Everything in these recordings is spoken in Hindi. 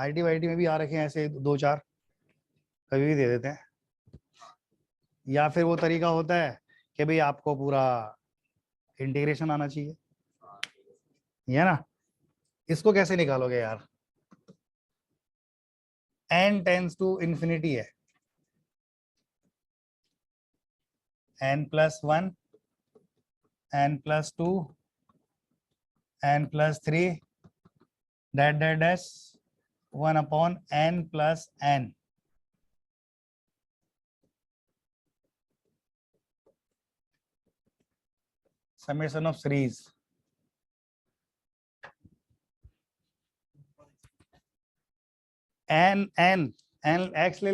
आईटी वाईटी में भी आ रखे हैं ऐसे दो चार, कभी भी दे देते हैं। या फिर वो तरीका होता है कि भाई आपको पूरा इंटीग्रेशन आना चाहिए, ये ना। इसको कैसे निकालोगे यार? n टेंस टू इंफिनिटी है, n+1, n+2, n+3, dash 1/n+n। Summation of series n x ले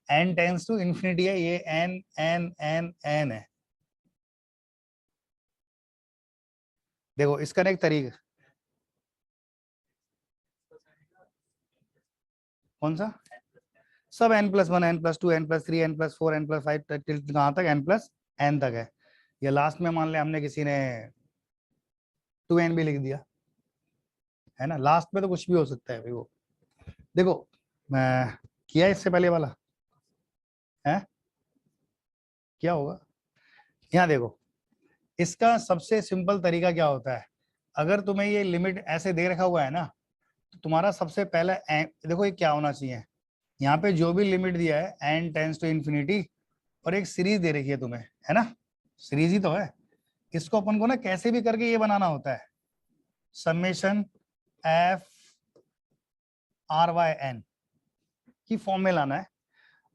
n टेंस टू इंफिनिटी है, ये n है। देखो इसका ना एक तरीका, कौन सा? सब n+1, n+2, n+3, n+4, n+5 कहाँ तक? n+n तक है। या लास्ट में मान ले हमने किसी ने 2n भी लिख दिया, है ना। लास्ट में तो कुछ भी हो सकता है भाई। वो देखो मैं किया इससे पहले वाला है, क्या होगा? यहाँ देखो, इसका सबसे सिंपल तरीका क्या होता है, अगर तुम्हें ये लिमिट ऐसे दे रखा हुआ है ना, तो तुम्हारा सबसे पहले देखो ये क्या होना चाहिए, यहाँ पे जो भी लिमिट दिया है n टेंस टू इंफिनिटी, और एक सीरीज दे रखी है तुम्हें, है ना, सीरीज ही तो है। इसको अपन को ना कैसे भी करके ये बनाना होता है, समेशन f r/n की फॉर्म में लाना है।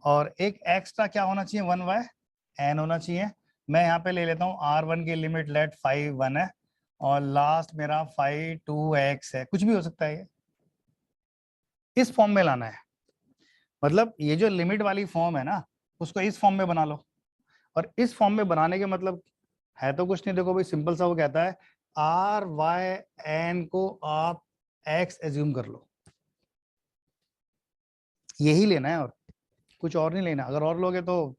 और एक एक्स्ट्रा क्या होना चाहिए, 1/n होना चाहिए। मैं यहाँ पे ले लेता हूँ r1 की लिमिट लेट 5 1 है, और लास्ट मेरा 5 2x है, कुछ भी हो सकता है। ये इस फॉर्म में लाना है, मतलब ये जो लिमिट वाली फॉर्म है ना, उसको इस फॉर्म में बना लो। और इस फॉर्म में बनाने के मतलब है तो कुछ नहीं, देखो भाई सिंपल सा, वो कहता है r/n को आप x एज्यूम कर लो, यही लेना है और कुछ और नहीं लेना। अगर और लोगे तो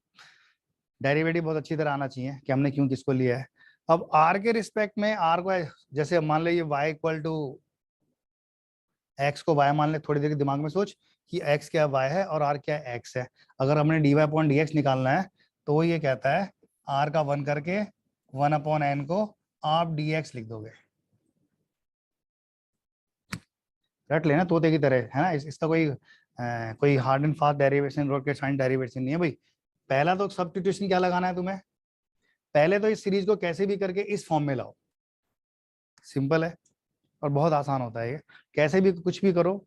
डेरिवेटिव बहुत अच्छी तरह आना चाहिए कि हमने क्यों किसको लिया है। अब r के रिस्पेक्ट में r को, जैसे मान लीजिए y इक्वल टू x को y मान ले, थोड़ी देर दिमाग में सोच कि x क्या y है और r क्या x है। अगर हमने dy/dx निकालना है तो वो ये कहता है r का 1 करके 1/n को आप dx लिख दोगे, रट लेना तोते की तरह, है ना। इसका कोई hard and fast derivation, rocket science derivation नहीं है भाई। पहला तो सब्स्टिट्यूशन क्या लगाना है तुम्हें, पहले तो इस सीरीज को कैसे भी करके इस फॉर्म में लाओ, सिंपल है और बहुत आसान होता है ये, कैसे भी कुछ भी करो,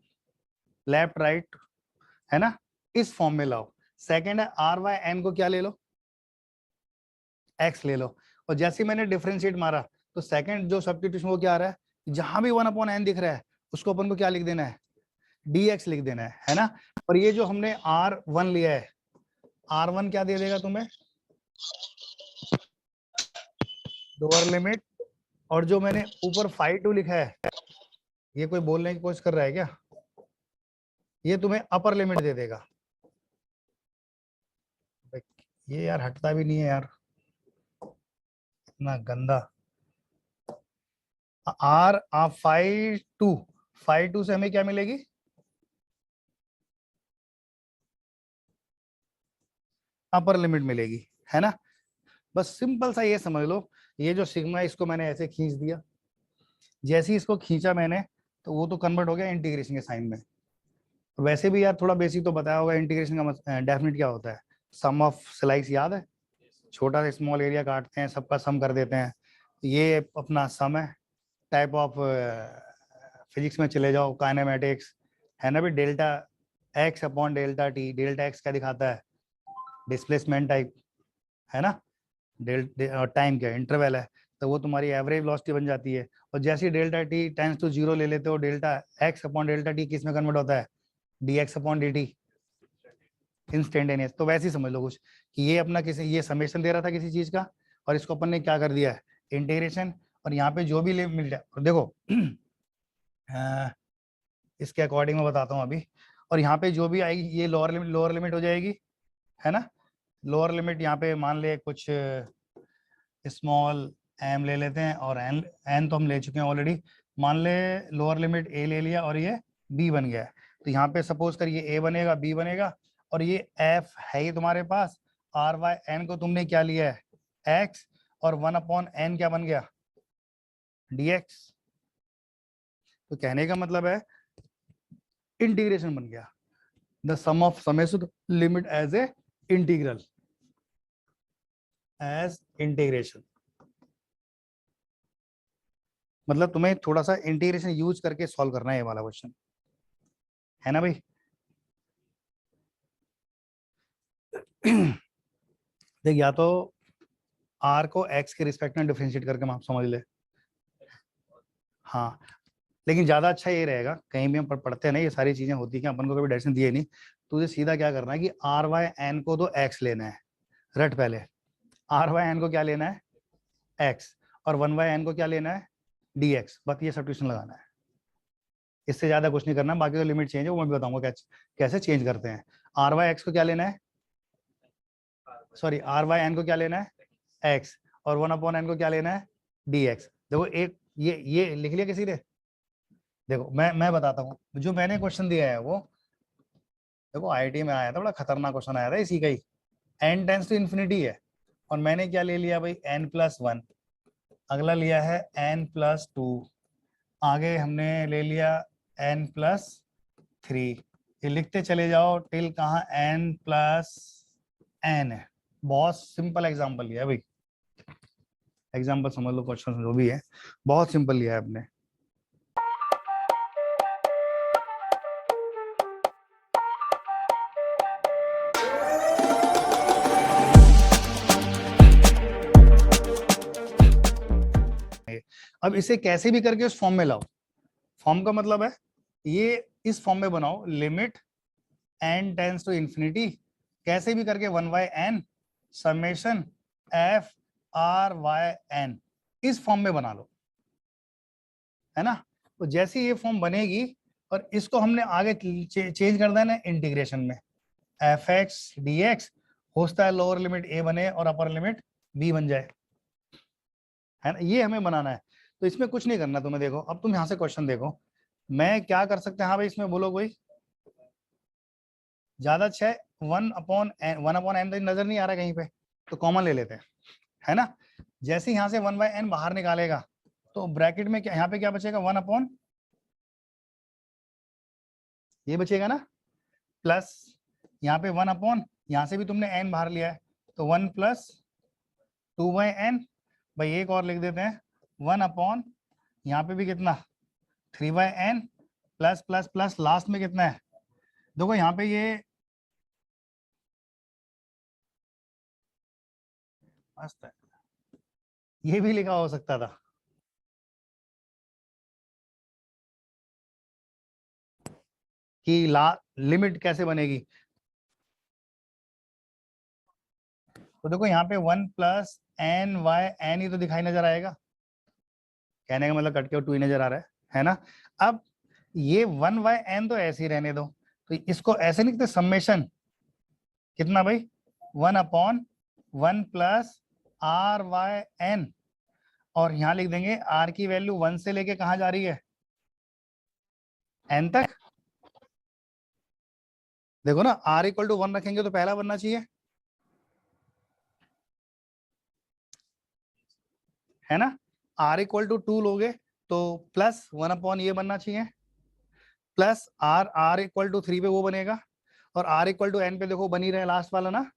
लेफ्ट राइट, है ना, इस फॉर्म में लाओ। सेकंड है r/n को क्या ले लो, x ले लो। और जैसे मैंने डिफरेंशिएट मारा तो सेकंड जो सब्स्टिट्यूशन वो क्या आ रहा है, जहां भी 1/n दिख रहा है उसको अपन को क्या लिख देना है, dx लिख देना है ना। और ये जो हमने r1 लिया है, r1 क्या दे देगा तुम्हें, लोअर लिमिट। और जो मैंने ऊपर 5 2 लिखा है, ये कोई बोलने की कोशिश कर रहा है क्या, ये तुम्हें अपर लिमिट दे देगा। ये यार हटता भी नहीं है यार, इतना गंदा। r 5 2 से हमें क्या मिलेगी, अपर लिमिट मिलेगी, है ना। बस सिंपल सा ये समझ लो, ये जो सिग्मा इसको मैंने ऐसे खींच दिया, जैसे ही इसको खींचा मैंने तो वो तो कन्वर्ट हो गया इंटीग्रेशन के साइन में। वैसे भी यार थोड़ा बेसिक तो बताया होगा इंटीग्रेशन का डेफिनेट क्या होता है, सम ऑफ स्लाइस याद है, छोटा सा स्मॉल एरिया काटते हैं, सबका सम कर देते हैं, ये अपना सम है। टाइप ऑफ फिजिक्स में चले जाओ, काइनेमेटिक्स, है ना भी, डेल्टा x/डेल्टा t, डेल्टा x क्या दिखाता है, डिस्प्लेसमेंट टाइप, है ना। टाइम क्या इंटरवल है, तो वो तुम्हारी एवरेज वेलोसिटी बन जाती है। और जैसे ही डेल्टा t टेंस टू 0 ले लेते हो, डेल्टा x/डेल्टा t किस में कन्वर्ट होता है, dx/dt, इंस्टेंटेनियस। तो वैसे ही समझ लो कुछ कि ये अपना किसी, ये समेशन दे रहा था किसी चीज का, और इसको अपन ने क्या कर दिया है, इंटीग्रेशन। और यहाँ पे जो भी लिमिट है, और देखो इसके अकॉर्डिंग मैं बताता हूँ अभी। और यहाँ पे जो भी आएगी ये लोअर लिमिट हो जाएगी, है ना। लोअर लिमिट यहाँ पे मान ले कुछ स्मॉल m ले लेते हैं, और n तो हम ले चुके हैं ऑलरेडी, मान ले लोअर लिमिट ए ले लिया और ये बी बन गया, तो यहाँ पे सपोज करिए ए बनेगा, बी बनेगा, और ये एफ है ये तुम्हारे पास, आर वाई एन को तुमने क्या लिया है एक्स, और 1/n क्या बन गया dx। तो कहने का मतलब है इंटीग्रेशन बन गया, the sum of summation limit as a integral, as integration. मतलब तुम्हें थोड़ा सा इंटीग्रेशन यूज करके सॉल्व करना है ये वाला क्वेश्चन, है ना भाई। देख या तो r को x के रिस्पेक्ट में डिफरेंशिएट करके आप समझ ले, हाँ, लेकिन ज्यादा अच्छा ये रहेगा, कहीं भी हम पढ़ते हैं ना ये सारी चीजें होती हैं, अपन को कभी डायरेक्शन दिए नहीं, तुझे सीधा क्या करना है कि आर वाई एन को तो x लेना है, रट पहले आर वाई एन को क्या लेना है x, और 1/n को क्या लेना है dx, बस ये सब्स्टिट्यूशन लगाना है, इससे ज्यादा कुछ नहीं करना। बाकी तो लिमिट चेंज है वो मैं भी बताऊंगा कैसे चेंज करते हैं। आर वाई एक्स को क्या लेना है, सॉरी आर वाई एन को क्या लेना है x, और 1/n को क्या लेना है dx। देखो एक ये लिख लिया किसी ने, देखो मैं बताता हूँ, जो मैंने क्वेश्चन दिया है वो देखो आईआईटी में आया था, बड़ा खतरनाक क्वेश्चन आया था इसी का ही, n टेंस टू इन्फिनिटी है, और मैंने क्या ले लिया भाई n+1, अगला लिया है n+2, आगे हमने ले लिया n+3, ये लिखते चले जाओ टिल कहाँ n+n है। बहुत सिंपल एग्जांपल लिया है भाई, एग्जांपल समझ लो, क्वेश्चन जो भी है बहुत सिंपल लिया है आपने। अब इसे कैसे भी करके उस फॉर्म में लाओ, फॉर्म का मतलब है ये इस फॉर्म में बनाओ, limit n tends to infinity, कैसे भी करके 1/n summation f r y n, इस फॉर्म में बना लो, है ना। तो जैसे ये फॉर्म बनेगी और इसको हमने आगे चेंज कर देना है इंटीग्रेशन में, f(x) dx होता है लोअर लिमिट a बने और अपर लिमिट b बन जाए, है ना, ये हमें बनाना है। तो इसमें कुछ नहीं करना तुम्हें, देखो अब तुम यहाँ से क्वेश्चन देखो, मैं क्या कर सकते हैं, हाँ भाई इसमें बोलो कोई ज्यादा अच्छा है, 1/n तो नजर नहीं आ रहा कहीं पे, तो कॉमन ले लेते हैं, है ना। जैसे यहाँ से 1/n बाहर निकालेगा तो ब्रैकेट में क्या, यहाँ पे क्या बचेगा 1/, ये बचेगा ना, प्लस यहाँ पे 1/, यहाँ से भी तुमने n बाहर लिया है तो 1+2/n, भाई एक और लिख देते हैं 1/, यहाँ पे भी कितना 3/n, plus plus plus last में कितना है, देखो यहाँ पे ये मस्त है, ये भी लिखा हो सकता था कि लिमिट कैसे बनेगी, तो देखो यहाँ पे 1+n/n ही तो दिखाई नजर आएगा, कहने का मतलब कट के 2 ही नजर आ रहा है ना। अब ये 1/n तो ऐसे ही रहने दो, तो इसको ऐसे लिखते समेशन कितना भाई 1/1+r/n, और यहाँ लिख देंगे r की वैल्यू 1 से लेके कहाँ जा रही है n तक, देखो ना r=1 रखेंगे तो पहला बनना चाहिए, है ना, r=2 लोगे तो +1/, ये बनना चाहिए, प्लस r=3 पे वो बनेगा, और r=n पे देखो बनी रहे लास्ट वाला ना।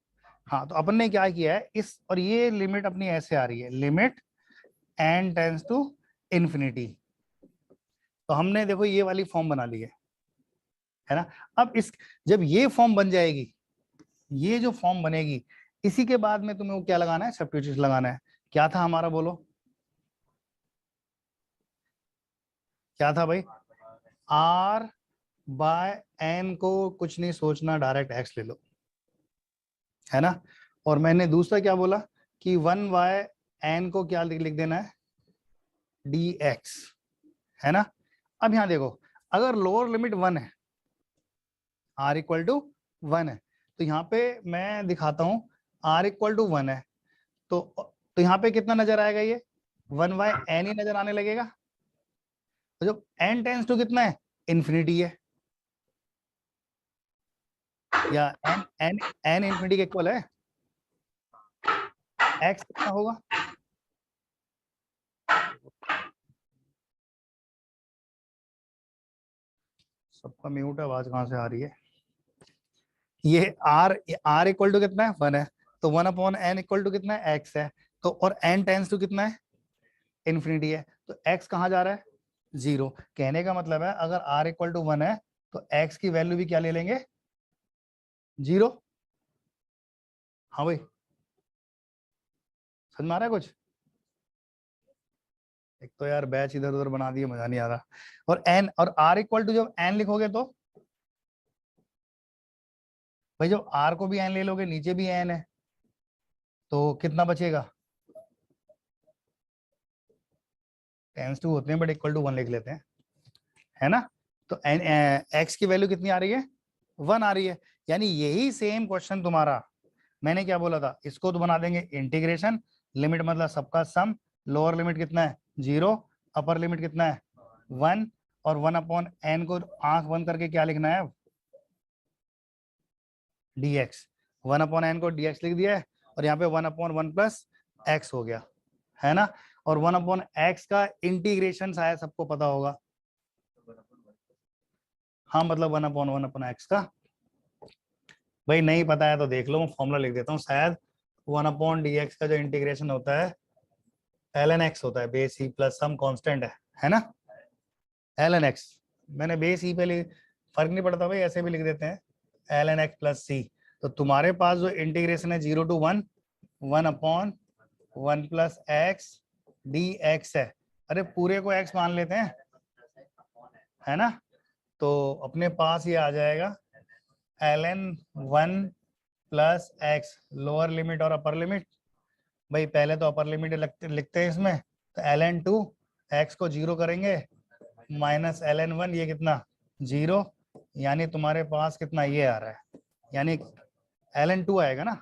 हाँ तो अपन ने क्या किया है इस, और ये लिमिट अपनी ऐसे आ रही है, limit n tends to infinity, तो हमने देखो ये वाली फॉर्म बना ली है ना। अब इस जब ये फॉर्म बन जाएगी, ये जो फॉर्म बनेगी, इसी के बाद में तुम्हें वो क्या लगाना है सब्स्टिट्यूशन लगाना है, क्या था हमारा बोलो, क्या था भाई, r/n को कुछ नहीं सोचना डायरेक्ट x ले लो, है ना। और मैंने दूसरा क्या बोला कि 1/n को क्या लिख देना है dx, है ना। अब यहाँ देखो अगर लोअर लिमिट 1 है, r=1 है, तो यहाँ पे मैं दिखाता हूँ r=1 है, तो यहाँ पे कितना नजर आएगा, ये 1/n ही नजर आने लगेगा, तो जब n टेंस टू कितना है, इन्फिनिटी है, या n n n इन्फिनिटी के इक्वल है, x कितना होगा, सबका म्यूट है, आवाज कहाँ से आ रही है। ये r इक्वल टू कितना है, 1 है, तो 1/n इक्वल टू कितना है, x है, तो और n टेंस टू कितना है, इन्फिनिटी है, तो x कहाँ जा रहा है, 0। कहने का मतलब है अगर r इक्वल टू 1 है तो x की वैल्यू भी क्या ले लेंगे, 0। हाँ भाई, समझ में आ रहा है कुछ। एक तो यार बैच इधर उधर बना दिए, मजा नहीं आ रहा। और n और r इक्वल टू जब n लिखोगे तो भाई जब r को भी n ले लोगे, नीचे भी n है, तो कितना बचेगा, टेंस टू होते हैं बट इक्वल टू 1 लिख लेते हैं, है ना। तो x की वैल्यू कितनी आ रही है, 1 आ रही है। यानी यही सेम क्वेश्चन तुम्हारा, मैंने क्या बोला था, इसको तो बना देंगे इंटीग्रेशन, लिमिट मतलब सबका सम, लोअर लिमिट कितना है, 0, अपर लिमिट कितना है, 1, और 1/n को आंख बंद करके क्या लिखना है, dx, 1/n को dx लिख दिया है, और यहाँ पे 1/1 प्लस x हो गया, है ना। और 1/x का इंटीग्रेशन शायद सबको पता होगा, हाँ मतलब 1/1/x का, भाई नहीं पता है तो देख लो, मैं फॉर्मूला लिख देता हूँ, शायद 1/dx का जो इंटीग्रेशन होता है ln x होता है, base E plus some constant है ना, ln x, मैंने बेस ई पे फर्क नहीं पड़ता भाई, ऐसे भी लिख देते हैं ln x प्लस सी। तो तुम्हारे पास जो इंटीग्रेशन है 0 to 1, 1/1 प्लस x dx है, अरे पूरे को x मान लेते हैं, है ना। तो अपने पास ये आ जाएगा ln 1 plus x, lower limit और अपर लिमिट, भाई पहले तो अपर लिमिट लिखते हैं इसमें, तो ln 2, x को 0 करेंगे, माइनस ln 1, ये कितना 0, यानी तुम्हारे पास कितना ये आ रहा है, यानी ln 2 आएगा ना,